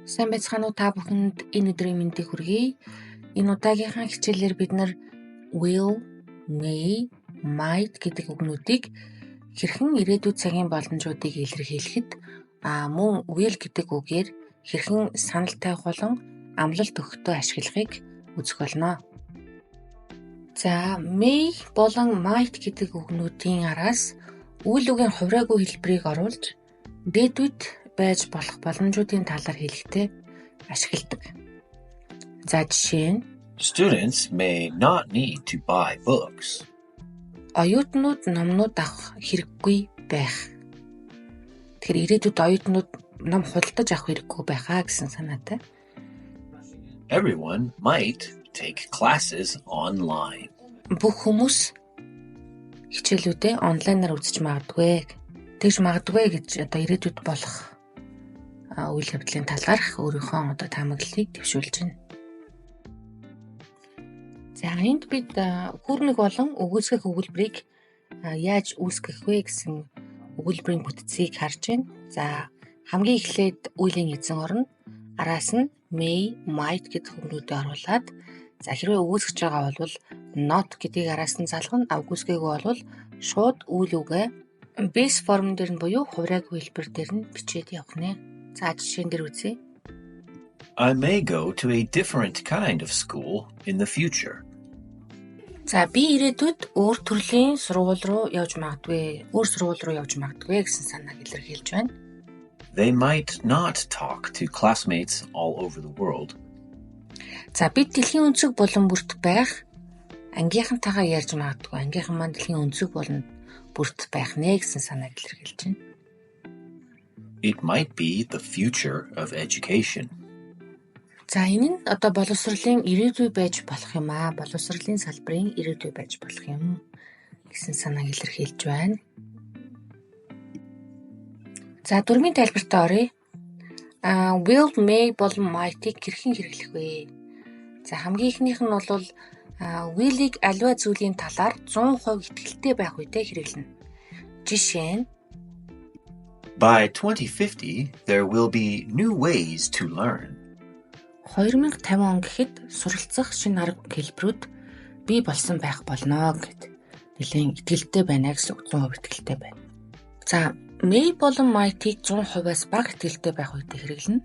Сайн байцгаана уу та бүхэнд энэ өдрийн мэндийг хүргэе. Энэ удаагийнхаа хичээлээр бид нар will, may, might гэдэг үгнүүдийг хэрхэн ирээдүйн цагийн боломжуудыг илэрхийлэхэд мөн will гэдэг үгээр хэрхэн санал тавих болон амлалт өгөхдөө ашиглахыг үзэх болно. За, may болон might гэдэг үгнүүдийн араас үйл үгийн хувраагүй хэлбэрийг оруулж ирээдүйд байж болох боломжуудын талаар хэлэхдээ ашигладаг. За жишээ нь Students may not need to buy books. оюутнууд номууд авах хэрэггүй байх. Тэгэхээр ирээдүйд оюутнууд ном худалдаж авах хэрэггүй байхаа гэсэн санаатай. Everyone might take classes online. Бүх хүмүүс хичээлүүдээ онлайнаар үзэж магадгүй. Тэгж магадгүй гэж ирээдүйд болох үйл явдлын талаарх өөрийнхөө таамаглалыг дэвшүүлж байна. За энд бид хүргэж болон өгөөсгөх өгүүлбэрийг яаж үүсгэх вэ гэсэн өгүүлбэрийн бүтцийг харж байна. За хамгийн эхлээд үеийн эзэн орно. Араас нь may, might гэдэг үгнүүдийг оруулаад за хэрвээ өгөөсгөж байгаа бол not гэдгийг араас нь залгана. Өгөөсгөөгүй бол шууд үйл үгээ base form дээр нь буюу хувраагүй хэлбэр дээр нь бичээд явах нэ. За жишээн дээр үзье. I may go to a different kind of school in the future. За би ирээдүйд өөр төрлийн сургууль руу явж магадгүй. Өөр сургууль руу явж магадгүй гэсэн санааг илэрхийлж байна. They might not talk to classmates all over the world. За бид дэлхийн өнцөг болон бүрт байх ангийнхантайгаа ярьж магадгүй. Ангийнхан маань дэлхийн өнцөг болон бүрт байх нэ гэсэн санааг илэрхийлж байна. It might be the future of education. За энэ нь боловсролын ирээдүй байж болох юм аа. Боловсролын салбарын ирээдүй байж болох юм гэсэн санааг илэрхийлж байна. За дүрмийн тайлбартай оръё. Will, may болон might-ийг хэрхэн хэрэглэх вэ? За хамгийн ихнийх нь бол will-ийг аливаа зүйлийн талаар 100% итгэлтэй байх үедээ хэрэглэнэ. Жишээ нь By 2050, there will be new ways to learn. 2050 он гэхэд суралцах шинэ арга хэлбэрүүд бий болсон байх болно гэд нэлийн итгэлтэй байна гэсэн үг. 100% итгэлтэй байна. За, may болон might-ийг 100%-аас бага итгэлтэй байх үедээ хэрэглэнэ.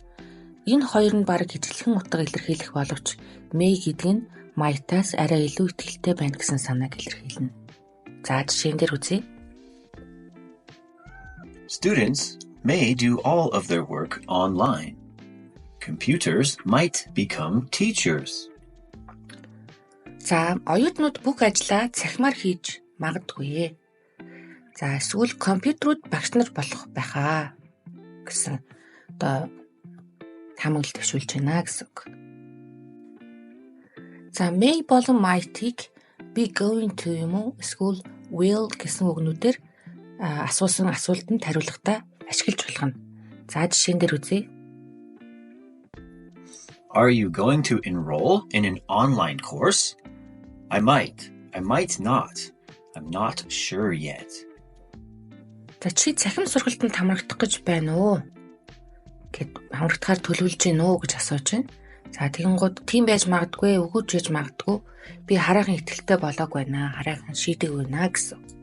Энэ хоёр нь бараг ижилхэн утга илэрхийлэх боловч may гэдэг нь might-аас арай илүү итгэлтэй байна гэсэн санааг илэрхийлнэ. За, жишээн дээр үзье. Students may do all of their work online. Computers might become teachers. За, оюутнууд бүх ажлаа цахимаар хийж магадгүй. За, эсвэл компьютерүүд багш нар болох байхаа гэсэн таамаглал дэвшүүлж байна гэсэн үг. За, may болон might-ийг be going to юм уу эсвэл will гэсэн үгнүүдээр асуусан асуултанд хариулахдаа ашиглаж болох нь. За жишээн дээр үзье. Are you going to enroll in an online course? I might not. I'm not sure yet. За чи цахим сургалтанд хамрагдах гэж байна уу? Гэт хамрагдахаар төлөвлөж гин үү гэж асууж байна. За тэгэнгუთ тийм байж магадгүй, өгөөж байж магадгүй. Би хараахан ихтэлтэй болоог байна. Хараахан шийдэг байна гэсэн.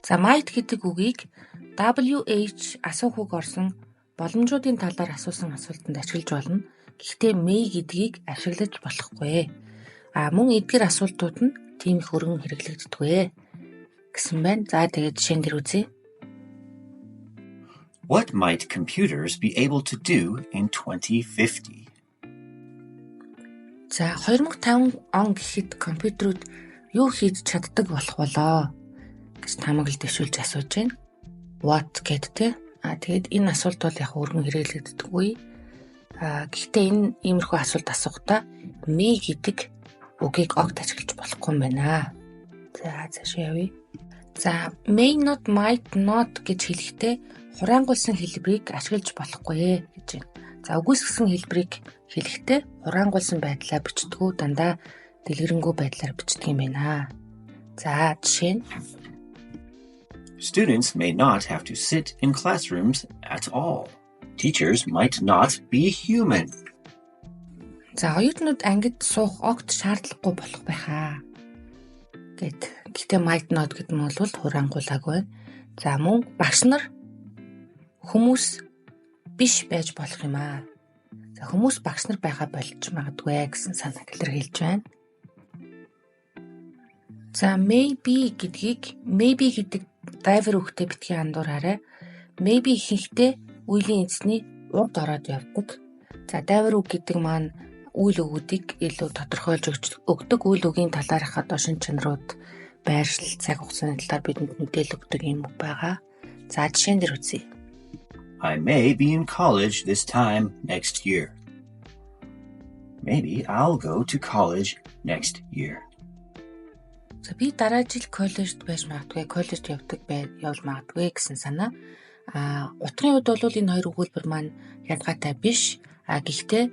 За might гэдэг үгийг WH асуух үг орсон боломжуудын талаар асуусан асуултанд ашиглаж болно. Гэхдээ may гэдгийг ашиглаж болохгүй. Мөн эдгээр асуултууд нь тийм их өргөн хэрэглэгддэггүй гэсэн байна. За тэгээд жишээн дээр үзье. What might computers be able to do in 2050? За 2050 он гэхэд компьютерүүд юу хийж чаддаг болох болоо гэж таамаглал дэвшүүлж асууж байна. What гэдэг. Тэгээд энэ асуулт бол яг өргөн хэрэглэгддэггүй. Гэхдээ энэ иймэрхүү асуулт асуухтаа may гэдэг үгийг огт ашиглаж болохгүй юм байна. За цаашаа явъя. За may not, might not гэж хэлэхдээ хураангуйсан хэлбэрийг ашиглаж болохгүй гэж байна. За үгүйсгсэн хэлбэрийг хэлэхдээ хураангуйсан байдлаар бичдэггүй дандаа дэлгэрэнгүй байдлаар бичдэг юм байна. За жишээ нь Students may not have to sit in classrooms at all. Teachers might not be human. За оюутнууд ангид суух огт шаардлагагүй болох байхаа. Гэхдээ might not гэдэг нь бол хурангуулаагүй. За мөн багш нар хүмүүс биш байж болох юм аа. За хүмүүс багш нар байхаа болж магадгүй гэсэн санааг илэрхийлж байна. За maybe гэдэг драйвер үгтэй битгий андуураарай. Maybe ихэнхдээ үеийн эзний урд ороод явдаг. За драйвер үг гэдэг маань үйл өгүүдийг илүү тодорхойлж өгдөг үйл үгийн талаархаа дошин чанарууд байршил цаг хугацааны талаар бидэнд мэдээлэл өгдөг юм үг байгаа. За жишээн дээр үзье. I may be in college this time next year. Maybe I'll go to college next year. За би дараа жил коллежд байж магадгүй, коллежд явж магадгүй гэсэн санаа. Утгын үед бол энэ хоёр өгүүлбэр маань ялгаатай биш. Гэхдээ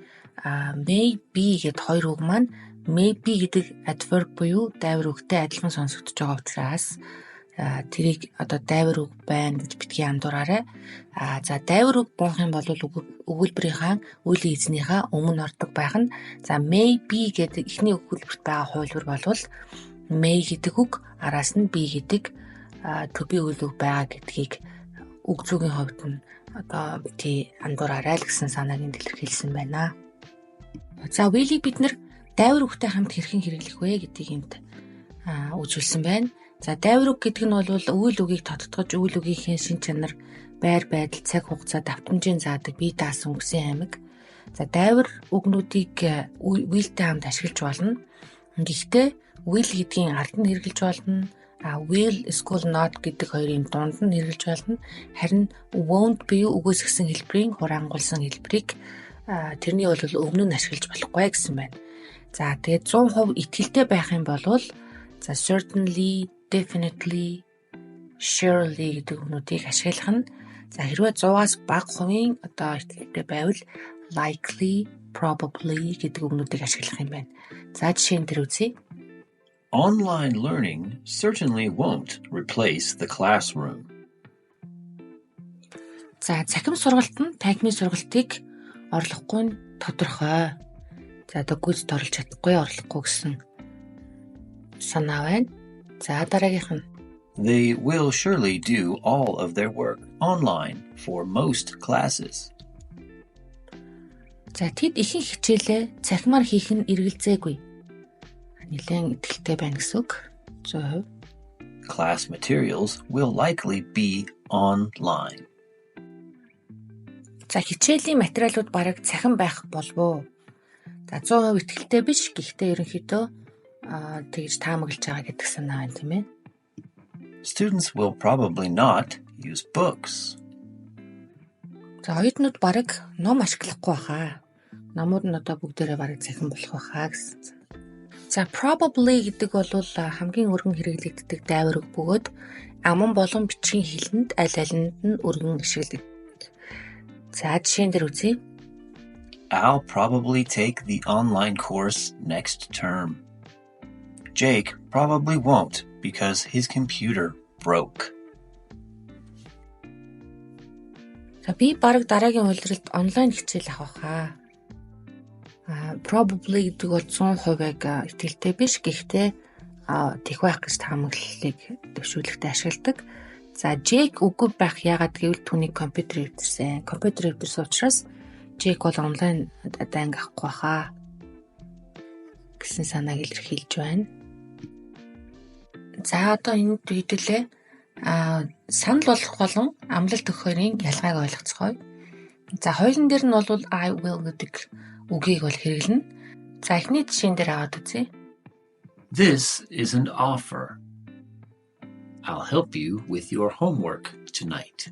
maybe гэдэг хоёр үг маань maybe гэдэг adverb буюу дайвар үгтэй адилхан сонсогдож байгаа учраас тэрийг одоо дайвар үг байна гэж битгий андуураарай. За дайвар үг болох юм бол өгүүлбэрийнхаа үеийн эзнийхээ өмнө ордог байх нь. За maybe гэдэг эхний өгүүлбэрт байгаа хувилбар болвол may гэдэг үг араас нь be гэдэг to be үйл үг байгаа гэдгийг үг зүйн хувьд нь одоо бити андуураарай л гэсэн санааг илэрхийлсэн байна. За will-ийг бид нэр дайвар үгтэй хамт хэрхэн хэрэглэх вэ гэдгийг энд үзүүлсэн байна. За дайвар үг гэдэг нь бол үйл үгийг тодтогч үйл үгийнхээ шин чанар, байр байдал, цаг хугацаа, давтамжийн заадаг бие даасан үгсийн аймаг. За дайвар үгнүүдийг will-тэй хамт ашиглаж болно. Гэхдээ will гэдгийн ард нь хэрэглэж болно. Will, school, not гэдэг хоёрын дунд нь хэрэглэж болно. Харин won't буюу үгөөс гисэн хэлбэрийн хурангуулсан хэлбэрийг тэрний бол өмнө нь ашиглаж болохгүй гэсэн байна. За тэгээд 100% итгэлтэй байх юм бол за certainly, definitely, surely гэдэг үгнүүдийг ашиглах нь. За хэрвээ 100-аас бага хувийн одоо итгэлтэй байвал likely, probably гэдэг үгнүүдийг ашиглах юм байна. За жишээн дээр үзье. Online learning certainly won't replace the classroom. За цахим сургалт нь танхимын сургалтыг орлохгүй нь тодорхой. За одоо гүйцэд орлож чадахгүй орлохгүй гэсэн санаа байна. За дараагийнх нь. They will surely do all of their work online for most classes. За тэд ихэнх хичээлээ цахимаар хийх нь эргэлзээгүй. Нэлээд итгэлтэй байна гэсэн үг. 100%. Class materials will likely be online. За хичээлийн материалууд бараг цахим байх болов уу? За 100% итгэлтэй биш. Гэхдээ ерөнхийдөө тэгж таамаглаж байгаа гэдэг санаа байна тийм ээ. Students will probably not use books. За оюутнууд бараг ном ашиглахгүй хаа. Номууд нь одоо бүгдээрээ бараг цахим болох байхаа гэсэн. За probably гэдэг бол хамгийн өргөн хэрэглэгддэг дайвар үг бөгөөд аман болон бичгийн хэлэнд аль алинд нь өргөн ашиглагддаг. За жишээн дээр үзье. I'll probably take the online course next term. Jake probably won't because his computer broke. За би бараг дараагийн улиралд онлайн хичээл авах хаа. Probably гэдэг бол 100% итгэлтэй биш. Гэхдээ тех байх гэж таамаглалыг дэвшүүлэхдээ ашигладаг. За Jake үгүй байх яагаад гэвэл түүний компьютер эвдэрсэн. Компьютер эвдэрсэн учраас Jake бол онлайн данг авахгүй хаа гэсэн санааг илэрхийлж байна. За одоо энд хэдүүлээ санал болгох болон амлалт өгөх хоёрын ялгааг ойлгоцгоё. За хоёулын дээр нь бол I will гэдэг үгийг бол хэрэглэнэ. За эхний жишээн дээр аваад үзье. This is an offer. I'll help you with your homework tonight.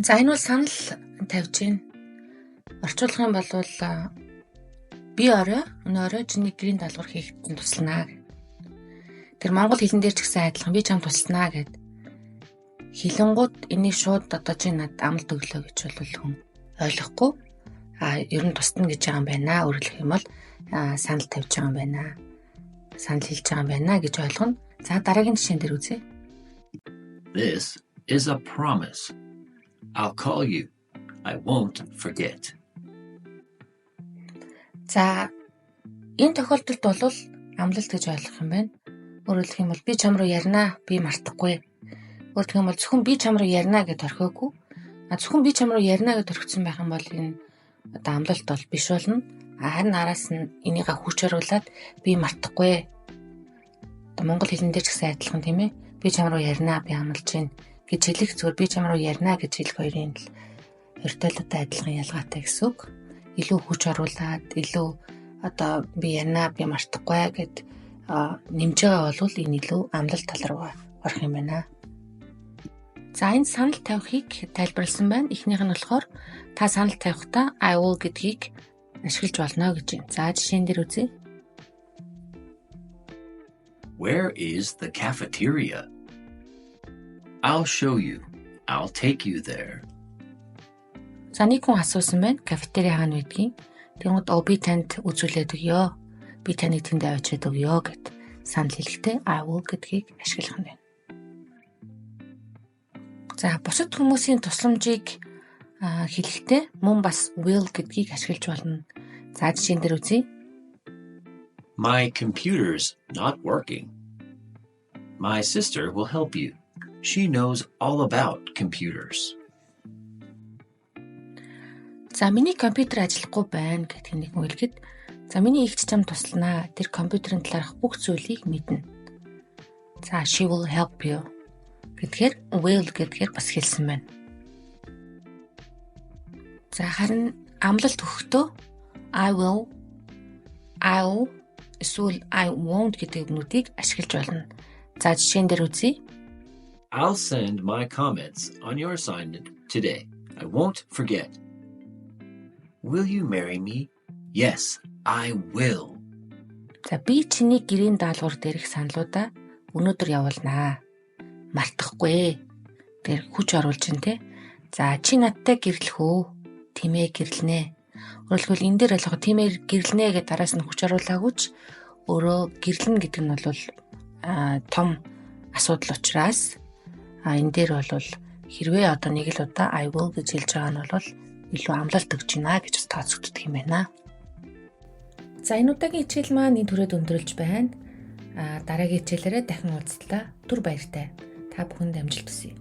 За энэ бол санал тавьж байна. Орчуулах юм бол би өнөө чиний гэрийн даалгавар хийхэд туслана. Тэр монгол хэлэн дээр ч гэсэн адилхан би чамд туслана гэд хэлэнгууд энийг шууд одоо чи над амлалт өглөө гэж бол хүн ойлгохгүй. Ер нь тусна гэж байгаа юм байна. Өөрөлдөх юм бол санал тавьж байгаа юм байна. Санал хэлж байгаа юм байна гэж ойлгоно. За дараагийн жишээн дээр үзье. This is a promise. I'll call you. I won't forget. За энэ тохиолдолд бол амлалт гэж ойлгох юм байна. Өөрөөр хэлэх юм бол би чам руу ярина, би мартахгүй. Өөрөөр хэлэх юм бол зөвхөн би чам руу ярина гэж орхиогүй. Зөвхөн би чам руу ярина гэж орхисон байх юм бол энэ одоо амлалт бол биш болно. Харин араас нь энийгээ хүч оруулаад би мартахгүй. Одоо монгол хэлэн дээр ч гэсэн адилхан тийм ээ. Би чам руу ярина, би амлаж байна гэж хэлэх зүгээр би чам руу ярина гэж хэлэх хоёрын л өртөлөдөө адилхан ялгаатай гэсэн үг. Илүү хүч оруулаад, илүү одоо би ярина, би мартахгүй гэд нэмж байгаа бол энэ илүү амлалт тал руу орох юм байна. За энэ санал тавихыг тайлбарласан байна. Эхнийх нь болохоор та санал тавихдаа I will гэдгийг ашиглаж болно гэж байна. За жишээн дээр үзье. Where is the cafeteria? I'll show you. I'll take you there. За нэг хүн асуусан байна. Кафетери хаана байдгийг. Тэгмэд би танд үзүүлээд өгье. Би таныг тэнд авчиад өгье гэд санал хэлэхдээ I will гэдгийг ашиглах нь байна. За бусад хүмүүсийн тусламжийг хэлэхдээ мөн бас will гэдгийг ашиглаж болно. За жишээн дээр үзье. My computer's not working. My sister will help you. She knows all about computers. За миний компьютер ажиллахгүй байна гэдэг нэг хүн хэлэхэд за миний эгч чам туслана. Тэр компьютерын талаарх бүх зүйлийг мэднэ. За she will help you гэдгээр will гэдгээр бас хэлсэн байна. За харин амлалт өгөхдөө I'll эсвэл I won't гэдэг үгнүүдийг ашиглаж болно. За жишээн дээр үзье. I'll send my comments on your assignment today. I won't forget. Will you marry me? Yes, I will. За би чиний гэрийн даалгавар дээрх саналуудаа өнөөдөр явуулнаа. Мартахгүй. Тэр хүч оруулж ин тэ. За чи надтай гэрлэх үү? Тимээ гэрлэнэ. Өөрөлдвөл энэ дээр ойлгох тимээ гэрлэнэ гэдэг араас нь хүч оруулаагүй ч өөрөө гэрлэн гэдэг нь бол том асуудал учраас энэ дээр бол хэрвээ одоо нэг л удаа I will гэж хэлж байгаа нь бол илүү амлалт өгч байна гэж тооцогддог юм байна. За энэ удаагийн хичээл маань энэ түрээд өндөрлж байна. Дараагийн хичээлээрээ дахин уулзлаа. Түр баяртай. Та бүхэнд амжилт хүсье.